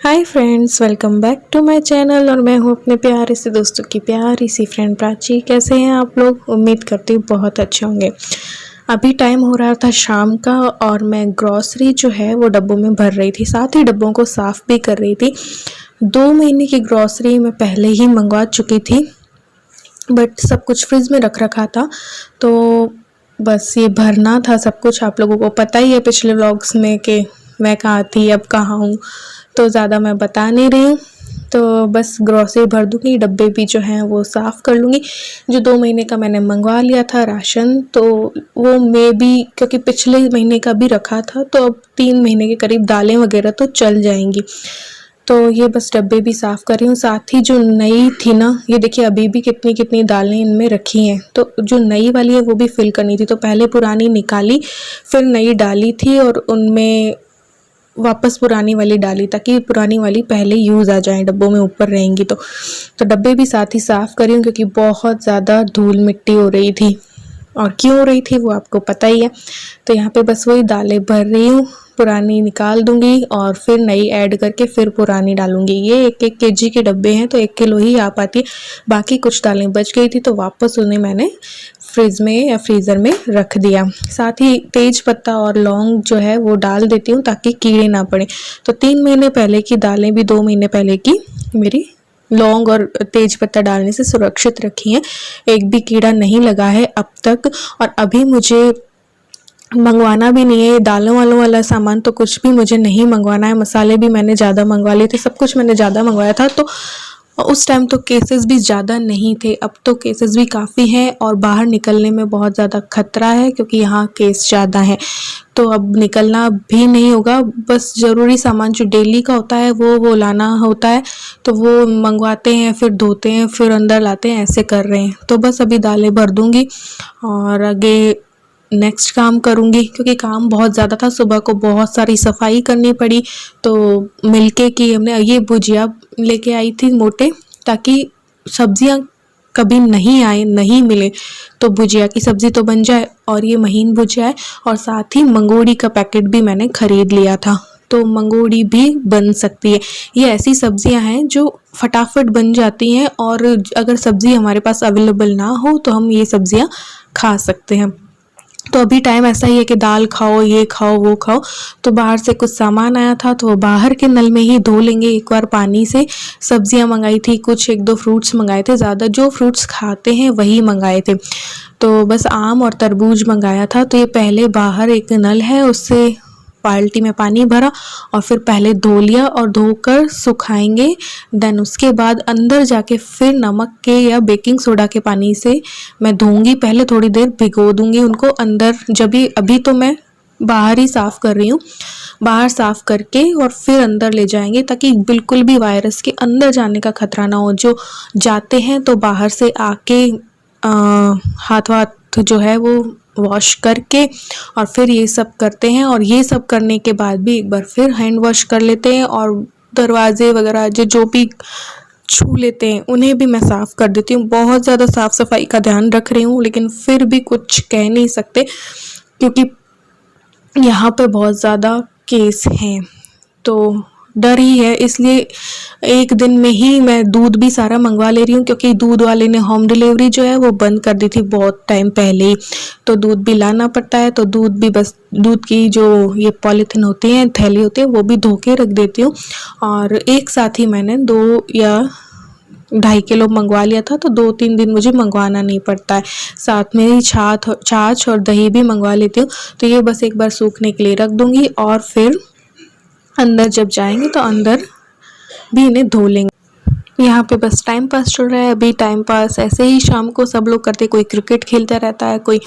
Hi friends, welcome back to my channel. और मैं हूँ अपने प्यारे से दोस्तों की प्यारी सी फ्रेंड प्राची। कैसे हैं आप लोग? उम्मीद करती हूँ बहुत अच्छे होंगे। अभी टाइम हो रहा था शाम का और मैं ग्रॉसरी जो है वो डब्बों में भर रही थी, साथ ही डब्बों को साफ़ भी कर रही थी। 2 महीने की ग्रॉसरी मैं पहले ही मंगवा चुकी थी, बट सब कुछ फ्रिज में रख रखा था, तो बस ये भरना था सब कुछ। आप लोगों को पता ही है पिछले व्लॉग्स में कि मैं कहाँ थी, अब कहाँ हूँ, तो ज़्यादा मैं बता नहीं रही हूँ। तो बस ग्रॉसरी भर दूँगी, डब्बे भी जो हैं वो साफ़ कर लूँगी। जो 2 महीने का मैंने मंगवा लिया था राशन, तो वो मे बी, क्योंकि पिछले महीने का भी रखा था, तो अब 3 महीने के करीब दालें वगैरह तो चल जाएंगी। तो ये बस डब्बे भी साफ़ कर रही हूँ। साथ ही जो नई थी ना, ये देखिए अभी भी कितनी कितनी दालें इनमें रखी हैं, तो जो नई वाली है वो भी फिल करनी थी। तो पहले पुरानी निकाली, फिर नई डाली थी और उनमें वापस पुरानी वाली डाली, ताकि पुरानी वाली पहले यूज़ आ जाए, डब्बों में ऊपर रहेंगी। तो डब्बे भी साथ ही साफ़ करी हूँ, क्योंकि बहुत ज़्यादा धूल मिट्टी हो रही थी। और क्यों हो रही थी वो आपको पता ही है। तो यहाँ पे बस वही दालें भर रही हूँ, पुरानी निकाल दूंगी और फिर नई ऐड करके फिर पुरानी डालूंगी। ये 1-1 केजी के डब्बे हैं, तो 1 किलो ही आ पाती है। बाकी कुछ दालें बच गई थी, तो वापस उन्हें मैंने फ्रिज में या फ्रीज़र में रख दिया। साथ ही तेज पत्ता और लौंग जो है वो डाल देती हूँ, ताकि कीड़े ना पड़े। तो 3 महीने पहले की दालें भी 2 महीने पहले की मेरी लौंग और तेज पत्ता डालने से सुरक्षित रखी हैं। एक भी कीड़ा नहीं लगा है अब तक। और अभी मुझे मंगवाना भी नहीं है दालों वालों वाला सामान, तो कुछ भी मुझे नहीं मंगवाना है। मसाले भी मैंने ज़्यादा मंगवा लिए थे, सब कुछ मैंने ज़्यादा मंगवाया था। तो उस टाइम तो केसेस भी ज़्यादा नहीं थे, अब तो केसेस भी काफ़ी हैं और बाहर निकलने में बहुत ज़्यादा खतरा है, क्योंकि यहाँ केस ज़्यादा है। तो अब निकलना भी नहीं होगा। बस ज़रूरी सामान जो डेली का होता है वो लाना होता है, तो वो मंगवाते हैं, फिर धोते हैं, फिर अंदर लाते हैं, ऐसे कर रहे हैं। तो बस अभी दालें भर दूँगी और आगे नेक्स्ट काम करूँगी, क्योंकि काम बहुत ज़्यादा था। सुबह को बहुत सारी सफाई करनी पड़ी, तो मिलके की हमने ये भुजिया लेके आई थी मोटे, ताकि सब्जियां कभी नहीं आए, नहीं मिले, तो भुजिया की सब्ज़ी तो बन जाए। और ये महीन भुजिया है, और साथ ही मंगोड़ी का पैकेट भी मैंने ख़रीद लिया था, तो मंगोड़ी भी बन सकती है। ये ऐसी सब्जियां हैं जो फटाफट बन जाती हैं, और अगर सब्ज़ी हमारे पास अवेलेबल ना हो तो हम ये सब्जियां खा सकते हैं। तो अभी टाइम ऐसा ही है कि दाल खाओ, ये खाओ, वो खाओ। तो बाहर से कुछ सामान आया था, तो बाहर के नल में ही धो लेंगे एक बार पानी से। सब्जियां मंगाई थी, कुछ 1-2 फ्रूट्स मंगाए थे, ज़्यादा जो फ्रूट्स खाते हैं वही मंगाए थे। तो बस आम और तरबूज मंगाया था। तो ये पहले बाहर एक नल है, उससे बाल्टी में पानी भरा और फिर पहले धो लिया, और धोकर सुखाएंगे। देन उसके बाद अंदर जाके फिर नमक के या बेकिंग सोडा के पानी से मैं धोऊंगी। पहले थोड़ी देर भिगो दूंगी उनको अंदर, जब भी अभी तो मैं बाहर ही साफ़ कर रही हूँ, बाहर साफ़ करके और फिर अंदर ले जाएंगे, ताकि बिल्कुल भी वायरस के अंदर जाने का खतरा ना हो। जो जाते हैं तो बाहर से आके हाथ वाथ जो है वो वॉश करके और फिर ये सब करते हैं। और ये सब करने के बाद भी एक बार फिर हैंड वॉश कर लेते हैं, और दरवाजे वगैरह जो भी छू लेते हैं उन्हें भी मैं साफ़ कर देती हूँ। बहुत ज़्यादा साफ़ सफाई का ध्यान रख रही हूँ, लेकिन फिर भी कुछ कह नहीं सकते, क्योंकि यहाँ पे बहुत ज़्यादा केस हैं, तो डर ही है। इसलिए एक दिन में ही मैं दूध भी सारा मंगवा ले रही हूँ, क्योंकि दूध वाले ने होम डिलीवरी जो है वो बंद कर दी थी बहुत टाइम पहले ही। तो दूध भी लाना पड़ता है, तो दूध भी बस दूध की जो ये पॉलीथिन होती हैं, थैली होती है, वो भी धो के रख देती हूँ। और एक साथ ही मैंने 2 या 2.5 किलो मंगवा लिया था, तो 2-3 दिन मुझे मंगवाना नहीं पड़ता है। साथ में ही छाछ और दही भी मंगवा लेती हूँ। तो ये बस एक बार सूखने के लिए रख दूँगी, और फिर अंदर जब जाएंगे तो अंदर भी इन्हें धो लेंगे। यहाँ पे बस टाइम पास चल रहा है। अभी टाइम पास ऐसे ही शाम को सब लोग करते हैं, कोई क्रिकेट खेलता रहता है, कोई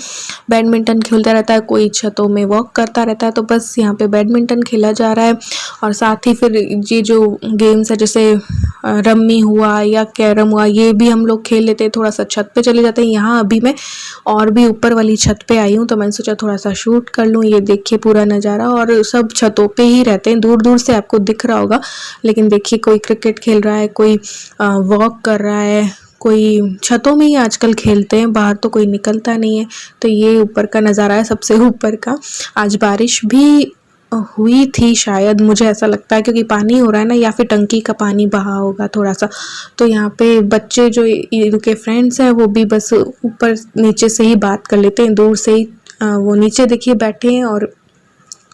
बैडमिंटन खेलता रहता है, कोई छतों में वॉक करता रहता है। तो बस यहाँ पे बैडमिंटन खेला जा रहा है, और साथ ही फिर ये जो गेम्स है, जैसे रम्मी हुआ या कैरम हुआ, ये भी हम लोग खेल लेते हैं। थोड़ा सा छत पे चले जाते हैं। यहाँ अभी मैं और भी ऊपर वाली छत पे आई हूँ, तो मैंने सोचा थोड़ा सा शूट कर लूँ। ये देखिए पूरा नज़ारा, और सब छतों पे ही रहते हैं, दूर दूर से आपको दिख रहा होगा। लेकिन देखिए कोई क्रिकेट खेल रहा है, कोई वॉक कर रहा है, कोई छतों में ही आजकल खेलते हैं, बाहर तो कोई निकलता नहीं है। तो ये ऊपर का नज़ारा है, सबसे ऊपर का। आज बारिश भी हुई थी शायद, मुझे ऐसा लगता है, क्योंकि पानी हो रहा है ना, या फिर टंकी का पानी बहा होगा थोड़ा सा। तो यहाँ पे बच्चे जो इनके फ्रेंड्स हैं वो भी बस ऊपर नीचे से ही बात कर लेते हैं, दूर से ही। वो नीचे देखिए बैठे हैं और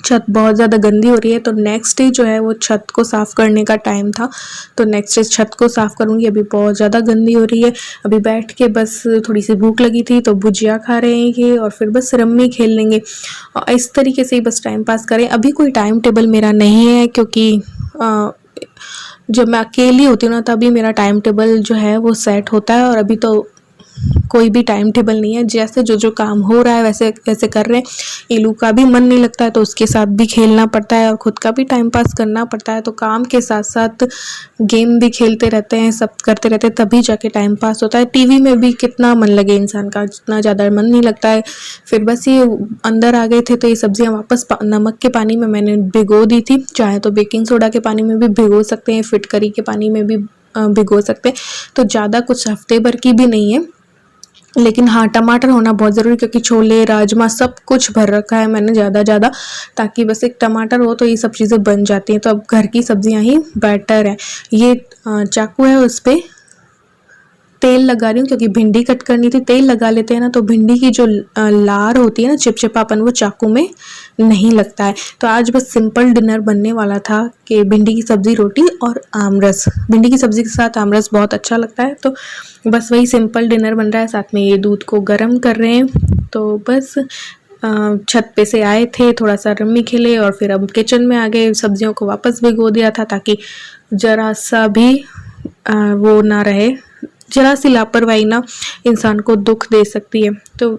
छत बहुत ज़्यादा गंदी हो रही है। तो नेक्स्ट डे जो है वो छत को साफ़ करने का टाइम था, तो नेक्स्ट डे छत को साफ़ करूँगी। अभी बहुत ज़्यादा गंदी हो रही है। अभी बैठ के बस थोड़ी सी भूख लगी थी तो भुजिया खा रहे हैं ये, और फिर बस रम्मी खेल लेंगे और इस तरीके से ही बस टाइम पास करें। अभी कोई टाइम टेबल मेरा नहीं है, क्योंकि जब मैं अकेली होती हूँ ना तभी मेरा टाइम टेबल जो है वो सेट होता है, और अभी तो कोई भी टाइम टेबल नहीं है। जैसे जो जो काम हो रहा है वैसे वैसे कर रहे हैं। इलू का भी मन नहीं लगता है तो उसके साथ भी खेलना पड़ता है, और ख़ुद का भी टाइम पास करना पड़ता है। तो काम के साथ साथ गेम भी खेलते रहते हैं, सब करते रहते हैं, तभी जाके टाइम पास होता है। टीवी में भी कितना मन लगे इंसान का, जितना ज़्यादा मन नहीं लगता है। फिर बस ये अंदर आ गए थे तो ये सब्जियाँ वापस नमक के पानी में मैंने भिगो दी थी। चाहे तो बेकिंग सोडा के पानी में भी भिगो सकते हैं, फिटकरी के पानी में भी भिगो सकते हैं। तो ज़्यादा कुछ हफ्ते भर की भी नहीं है, लेकिन हाँ टमाटर होना बहुत ज़रूरी, क्योंकि छोले राजमा सब कुछ भर रखा है मैंने ज़्यादा, ताकि बस एक टमाटर हो तो ये सब चीज़ें बन जाती हैं। तो अब घर की सब्जियां ही बेटर है। ये चाकू है, उस पर तेल लगा रही हूँ क्योंकि भिंडी कट करनी थी। तेल लगा लेते हैं ना तो भिंडी की जो लार होती है ना, चिपचिपापन, वो चाकू में नहीं लगता है। तो आज बस सिंपल डिनर बनने वाला था कि भिंडी की सब्ज़ी, रोटी और आमरस। भिंडी की सब्ज़ी के साथ आमरस बहुत अच्छा लगता है, तो बस वही सिंपल डिनर बन रहा है। साथ में ये दूध को गर्म कर रहे हैं। तो बस छत पे से आए थे, थोड़ा सा रम्मी खेले और फिर अब किचन में आ गए। सब्जियों को वापस भिगो दिया था ताकि ज़रा सा भी वो ना रहे। जरा सी लापरवाही ना इंसान को दुख दे सकती है। तो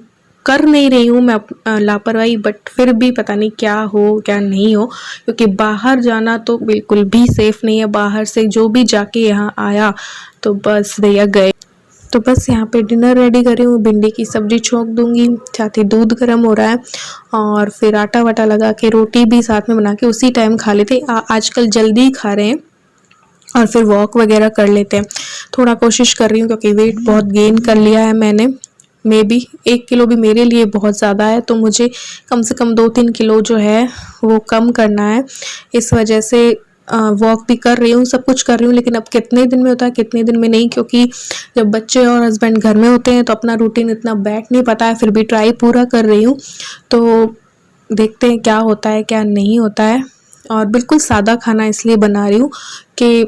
कर नहीं रही हूँ मैं लापरवाही, बट फिर भी पता नहीं क्या हो क्या नहीं हो, क्योंकि बाहर जाना तो बिल्कुल भी सेफ़ नहीं है। बाहर से जो भी जाके यहाँ आया तो बस भैया गए। तो बस यहाँ पे डिनर रेडी कर रही हूँ। भिंडी की सब्ज़ी छोंक दूंगी, साथ ही दूध गर्म हो रहा है, और फिर आटा वाटा लगा के रोटी भी साथ में बना के उसी टाइम खा लेते। आजकल जल्दी खा रहे हैं और फिर वॉक वगैरह कर लेते हैं। थोड़ा कोशिश कर रही हूँ क्योंकि वेट बहुत गेन कर लिया है मैंने। मे बी 1 किलो भी मेरे लिए बहुत ज़्यादा है, तो मुझे कम से कम 2-3 किलो जो है वो कम करना है। इस वजह से वॉक भी कर रही हूँ, सब कुछ कर रही हूँ, लेकिन अब कितने दिन में होता है कितने दिन में नहीं, क्योंकि जब बच्चे और हस्बैंड घर में होते हैं तो अपना रूटीन इतना बैठ नहीं पाता है। फिर भी ट्राई पूरा कर रही हूँ, तो देखते हैं क्या होता है क्या नहीं होता है। और बिल्कुल सादा खाना इसलिए बना रही हूँ कि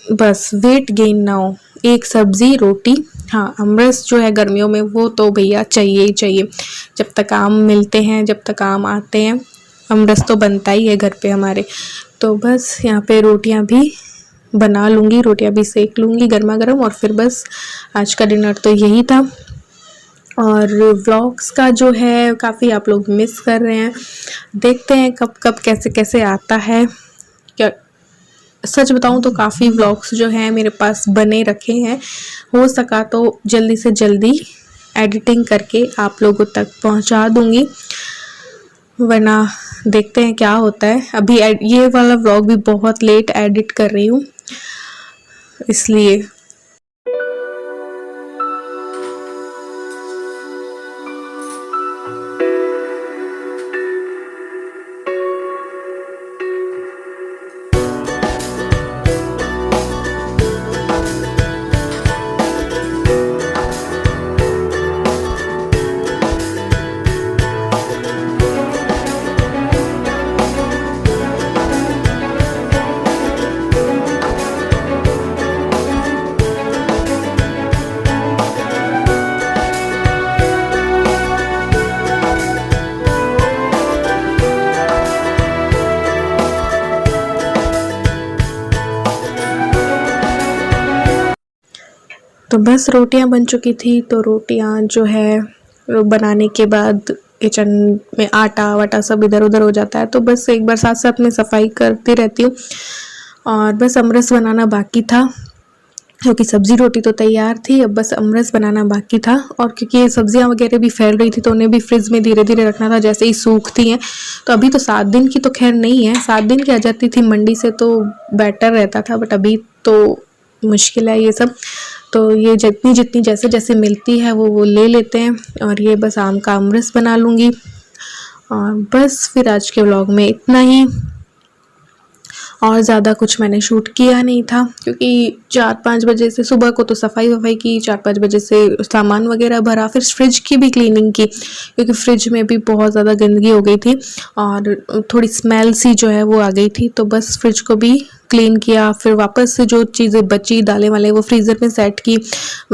बस वेट गेन ना हो। एक सब्ज़ी रोटी, हाँ आमरस जो है गर्मियों में वो तो भैया चाहिए ही चाहिए। जब तक आम मिलते हैं, जब तक आम आते हैं, आमरस तो बनता ही है घर पे हमारे। तो बस यहाँ पे रोटियाँ भी बना लूँगी, रोटियाँ भी सेक लूँगी गर्मा गर्म, और फिर बस आज का डिनर तो यही था। और व्लॉग्स का जो है काफ़ी आप लोग मिस कर रहे हैं, देखते हैं कब कब कैसे कैसे आता है। क्या सच बताऊं तो काफ़ी व्लॉग्स जो हैं मेरे पास बने रखे हैं, हो सका तो जल्दी से जल्दी एडिटिंग करके आप लोगों तक पहुंचा दूंगी, वरना देखते हैं क्या होता है। अभी ये वाला व्लॉग भी बहुत लेट एडिट कर रही हूँ इसलिए। तो बस रोटियां बन चुकी थी, तो रोटियां जो है बनाने के बाद किचन में आटा वाटा सब इधर उधर हो जाता है, तो बस एक बार साथ साथ में सफाई करती रहती हूँ। और बस अमरस बनाना बाकी था, क्योंकि सब्ज़ी रोटी तो तैयार थी, अब बस अमरस बनाना बाकी था। और क्योंकि सब्जियां वगैरह भी फैल रही थी तो उन्हें भी फ्रिज में धीरे धीरे रखना था, जैसे ही सूखती हैं। तो अभी तो 7 दिन की तो खैर नहीं है, 7 दिन की आ जाती थी मंडी से तो बेटर रहता था, बट अभी तो मुश्किल है ये सब। तो ये जितनी जितनी जैसे जैसे मिलती है वो ले लेते हैं। और ये बस आम का अमरस बना लूँगी, और बस फिर आज के व्लॉग में इतना ही, और ज़्यादा कुछ मैंने शूट किया नहीं था क्योंकि 4-5 बजे से सुबह को तो सफाई वफाई की, 4-5 बजे से सामान वगैरह भरा, फिर फ्रिज की भी क्लीनिंग की क्योंकि फ्रिज में भी बहुत ज़्यादा गंदगी हो गई थी और थोड़ी स्मेल सी जो है वो आ गई थी, तो बस फ्रिज को भी क्लीन किया। फिर वापस से जो चीज़ें बची दालें वाले वो फ्रीज़र में सेट की।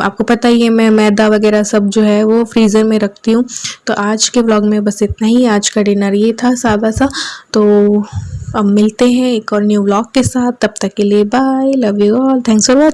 आपको पता ही है मैं मैदा वगैरह सब जो है वो फ्रीज़र में रखती हूँ। तो आज के व्लॉग में बस इतना ही। आज का डिनर ये था सादा सा। तो अब मिलते हैं एक और न्यू व्लॉग के साथ, तब तक के लिए bye, love you all, thanks for watching.